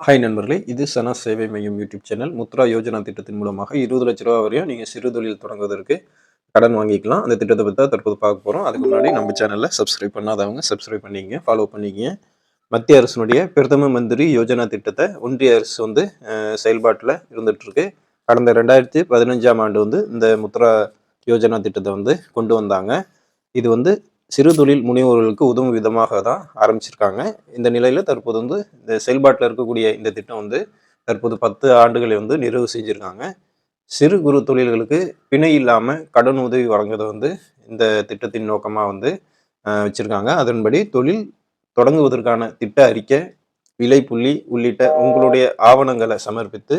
Hi நண்பர்களே, இது சனா சேவை மையம் யூடியூப் சேனல். முத்ரா யோஜனா திட்டத்தின் மூலமாக ₹20,00,000 வரையும் நீங்கள் சிறு தொழில் தொடங்குவதற்கு கடன் வாங்கிக்கலாம். அந்த திட்டத்தை பற்றி தான் தற்போது பார்க்க போகிறோம். அதுக்கு முன்னாடி நம்ம சேனலில் சப்ஸ்கிரைப் பண்ணாதவங்க சப்ஸ்கிரைப் பண்ணிக்கங்க, ஃபாலோ பண்ணிக்கங்க. மத்திய அரசினுடைய பிரதம மந்திரி யோஜனா திட்டத்தை ஒன்றிய அரசு செயல்பாட்டில் இருந்துகிட்ருக்கு. கடந்த 2015ஆம் ஆண்டு இந்த முத்ரா யோஜனா திட்டத்தை கொண்டு வந்தாங்க. இது சிறு தொழில் முனைவோர்களுக்கு உதவும் விதமாக தான் ஆரம்பிச்சிருக்காங்க. இந்த நிலையில தற்போது இந்த செயல்பாட்டில் இருக்கக்கூடிய இந்த திட்டம் தற்போது 10 ஆண்டுகளை நிறைவு செஞ்சிருக்காங்க. சிறு குறு தொழில்களுக்கு பிணை இல்லாம கடன் உதவி வழங்குவதை இந்த திட்டத்தின் நோக்கமா வச்சிருக்காங்க. அதன்படி தொழில் தொடங்குவதற்கான திட்ட அறிக்கை, விலை புள்ளி உள்ளிட்ட உங்களுடைய ஆவணங்களை சமர்ப்பித்து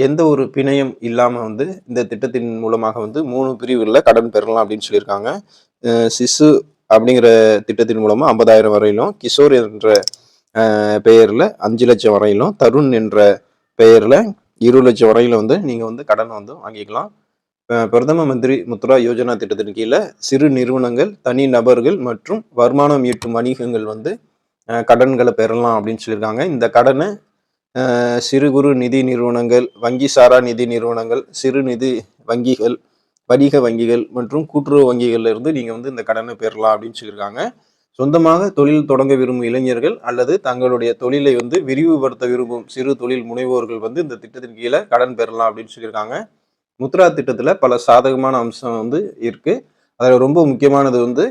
எந்த ஒரு பிணையும் இல்லாம இந்த திட்டத்தின் மூலமாக 3 பிரிவுகளில் கடன் பெறலாம் அப்படின்னு சொல்லியிருக்காங்க. சிசு அப்படிங்கிற திட்டத்தின் மூலமா 50,000 வரையிலும், கிஷோர் என்ற பெயர்ல 5,00,000 வரையிலும், தருண் என்ற பெயர்ல 20,00,000 வரையில நீங்க கடன் வாங்கிக்கலாம். பிரதம மந்திரி முத்ரா யோஜனா திட்டத்தின் கீழே சிறு நிறுவனங்கள், தனி நபர்கள் மற்றும் வருமானம் ஈட்டும் வணிகங்கள் கடன்களை பெறலாம் அப்படின்னு சொல்லியிருக்காங்க. இந்த கடனை சிறு குறு நிதி நிறுவனங்கள், வங்கி சாரா நிதி நிறுவனங்கள், சிறு நிதி வங்கிகள், வணிக வங்கிகள் மற்றும் கூட்டுறவு வங்கிகள்ல இருந்து நீங்க இந்த கடனை பெறலாம் அப்படின்னு சொல்லியிருக்காங்க. சொந்தமாக தொழில் தொடங்க விரும்பும் இளைஞர்கள் அல்லது தங்களுடைய தொழிலை விரிவுபடுத்த விரும்பும் சிறு தொழில் முனைவோர்கள் இந்த திட்டத்தின் கீழே கடன் பெறலாம் அப்படின்னு சொல்லியிருக்காங்க. முத்ரா திட்டத்துல பல சாதகமான அம்சம் இருக்கு. அதுல ரொம்ப முக்கியமானது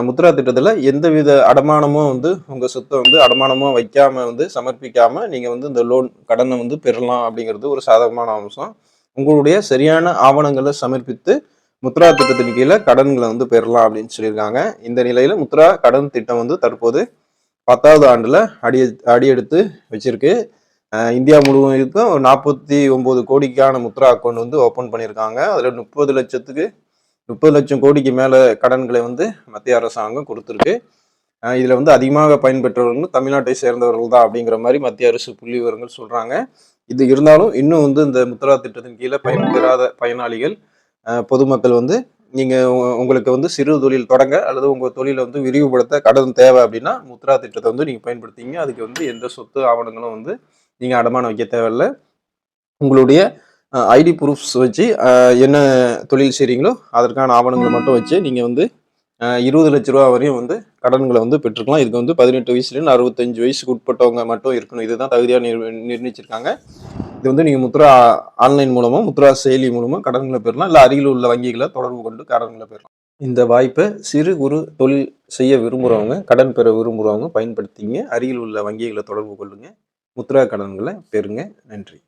முத்ரா திட்டத்துல எந்தவித அடமானமும் உங்க சொத்தை அடமானமா வைக்காம சமர்ப்பிக்காம நீங்க இந்த லோன் கடனை பெறலாம் அப்படிங்கிறது ஒரு சாதகமான அம்சம். உங்களுடைய சரியான ஆவணங்களை சமர்ப்பித்து முத்ரா திட்டத்தின் கீழே கடன்களை பெறலாம் அப்படின்னு சொல்லியிருக்காங்க. இந்த நிலையில முத்ரா கடன் திட்டம் தற்போது 10வது ஆண்டுல அடியெடுத்து வச்சிருக்கு. இந்தியா முழுவதும் 49 கோடிக்கான முத்ரா அக்கௌண்ட் ஓபன் பண்ணியிருக்காங்க. அதுல 30 லட்சம் கோடிக்கு மேல கடன்களை மத்திய அரசாங்கம் கொடுத்துருக்கு. இதுல அதிகமாக பயன்பெற்றவர்கள் தமிழ்நாட்டை சேர்ந்தவர்கள் தான் அப்படிங்கிற மாதிரி மத்திய அரசு புள்ளி விவரங்கள் சொல்றாங்க. இது இருந்தாலும் இன்னும் இந்த முத்ரா திட்டத்தின் கீழே பயன்பெறாத பயனாளிகள், பொதுமக்கள் நீங்க உங்களுக்கு சிறு தொழில் தொடங்க அல்லது உங்க தொழிலை விரிவுபடுத்த கடன் தேவை அப்படின்னா முத்ரா திட்டத்தை நீங்க பயன்படுத்திங்க. அதுக்கு எந்த சொத்து ஆவணங்களும் நீங்க அடமானம் வைக்க தேவையில்லை. உங்களுடைய ஐடி ப்ரூஃப்ஸ் வச்சு என்ன தொழில் செய்றீங்களோ அதற்கான ஆவணங்களை மட்டும் வச்சு நீங்க ₹20,00,000 வரையும் கடன்களை பெற்றுக்கலாம். இதுக்கு 18 வயசுலேருந்து 65 வயசுக்கு உட்பட்டவங்க மட்டும் இருக்கணும். இதுதான் தகுதியாக நிர்ணயிச்சிருக்காங்க. இது நீங்க முத்ரா ஆன்லைன் மூலமா, முத்ரா செயலி மூலமா கடன்களை பெறலாம். இல்லை அருகில் உள்ள வங்கிகளை தொடர்பு கொண்டு கடன்களை பெறலாம். இந்த வாய்ப்பை சிறு குறு தொழில் செய்ய விரும்புகிறவங்க, கடன் பெற விரும்புகிறவங்க பயன்படுத்திங்க. அருகில் உள்ள வங்கிகளை தொடர்பு கொள்ளுங்க. முத்ரா கடன்களை பெறுங்க. நன்றி.